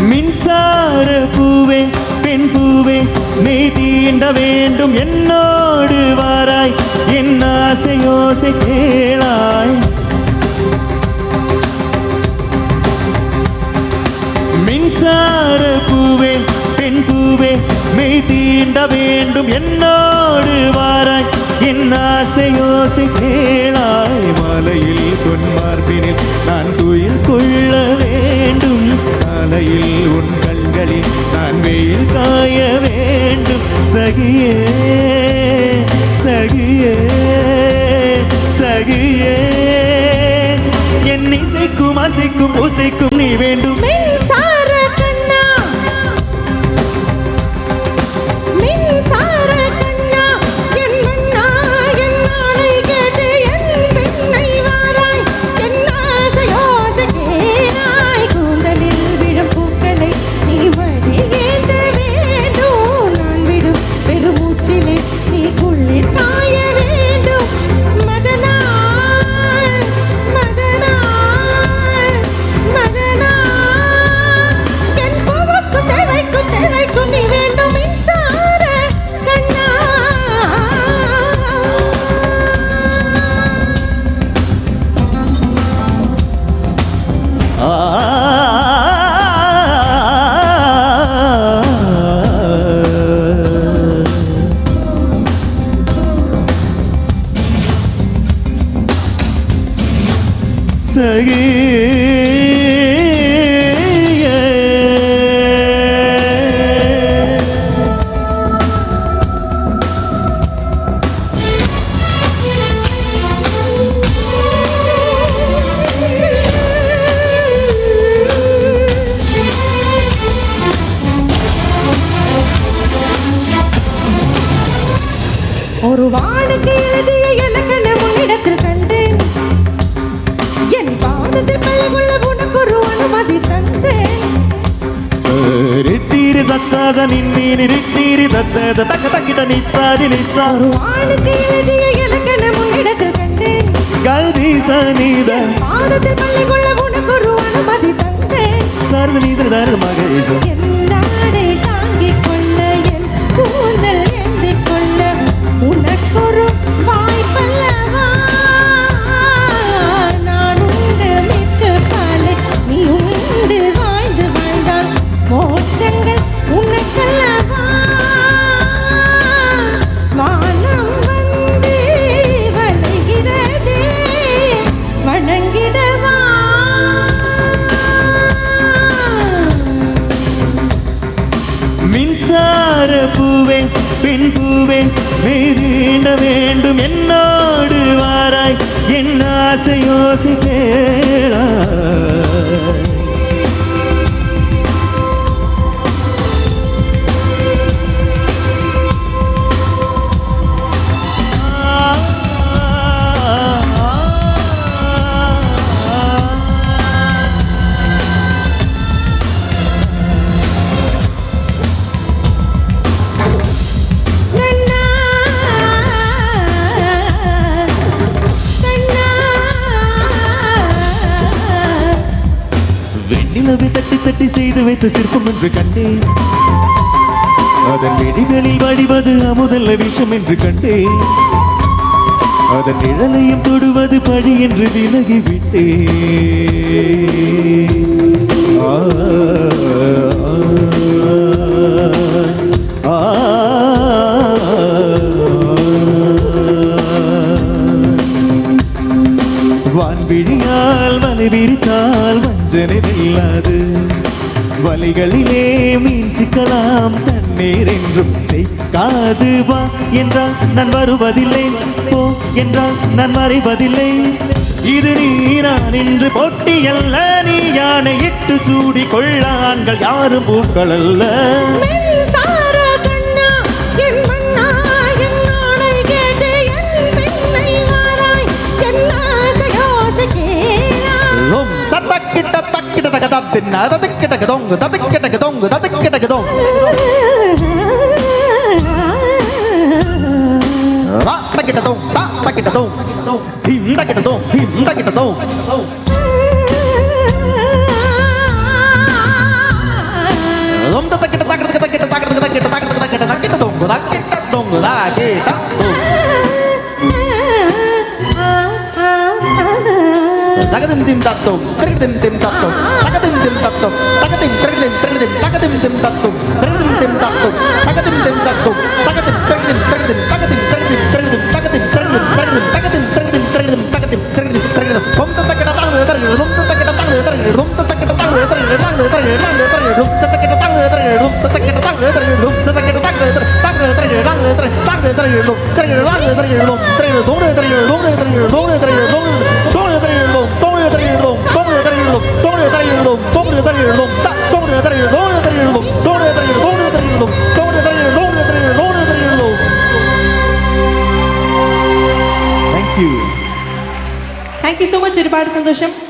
மின்சார பூவே பெண் பூவே மெய் தீண்ட வேண்டும் என்னோடு வாராய் என் ஆசையோசை கேளாய். மின்சார பூவே பெண் பூவே மெய் தீண்ட வேண்டும் என்னோடு வாராய் என் ஆசையோசை கேளாய். மலையில் பொன்மார்பினில் நான் துயில் கொள்ள வேண்டும், மலையில் உன் கண்களில் நான் வெயில் காய வேண்டும். சகியே சகியே சகியே என் இசைக்கும் அசைக்கும் ஓசைக்கும் நீ வேண்டும். ஒரு வானுக்கு எழுதிய இலக்கண முன்னிடத்தில் கண்டேன், என் பாதத்தில் கள்ளக்குள்ள உனக்கு ஒரு அனுமதி தந்தேன். ரிட்டீரி தச்சாத நின்னீரி ரிட்டீரி தச்சத தக்க தக்கிட்ட நிச்சாரி நிச்சா. ஒரு வானுக்கு எழுதிய இலக்கண முன்னிடத்தில் கண்டேன், கல்வி சனித பாதத்தில் கள்ளக்குள்ள உனக்கு ஒரு அனுமதி தந்தேன். சாரத நீதர் தாரத மகேச என் நாடை தாங்கிக் கொள்ள என் கூந்தல் ஏந்திக் கொள்ள உனக்கொரு வாய்ப்பல்லவா. நான் உண்டு மிச்ச காலை நீ உண்டு வாழ்ந்து வாழ்ந்தால் மோட்சங்கள் உனக்கல்லவா. வானம் வந்து வளைகிறதே வணங்கிடவா. மின்சார பூவே பெண் பூவே மெய் தீண்ட வேண்டும் என்னோடு வாராய் என் ஆசையோசை கேளாய். நிலவை தட்டி தட்டி செய்து வைத்த சிற்பம் என்று கண்டேன், அதன் வெடிகளில் வடிவது அமுதல்ல விஷம் என்று கண்டேன், அதன் நிழலையும் தொடுவது பழி என்று விலகிவிட்டேன். வான்விழியால் மலை விரித்தால் வஞ்சனை வெல்லாது, வலைகளிலே மீன் சிக்கலாம் தண்ணீர் என்றும் செய்காது. வா என்றால் நான் வருவதில்லை, போ என்றால் நான் மறைவதில்லை. இது நீரான் என்று போட்டி அல்ல, நீ யானை இட்டு சூடி கொள்ள ஆண்கள் யாரும் பூக்கள் அல்ல. தக்கிட்ட தக்கிட்ட Takatim tim tatum, takatim tim tatum, takatim tim tatum, takatim takatim takatim takatim tim tatum, takatim tim tatum, takatim tim tatum, takatim takatim takatim takatim takatim takatim takatim takatim takatim takatim takatim takatim takatim takatim rom takata tang rom takata tang rom takata tang rom takata tang rom takata tang rom takata tang rom takata tang Thank you so much. ഒരുപാട് സന്തോഷം.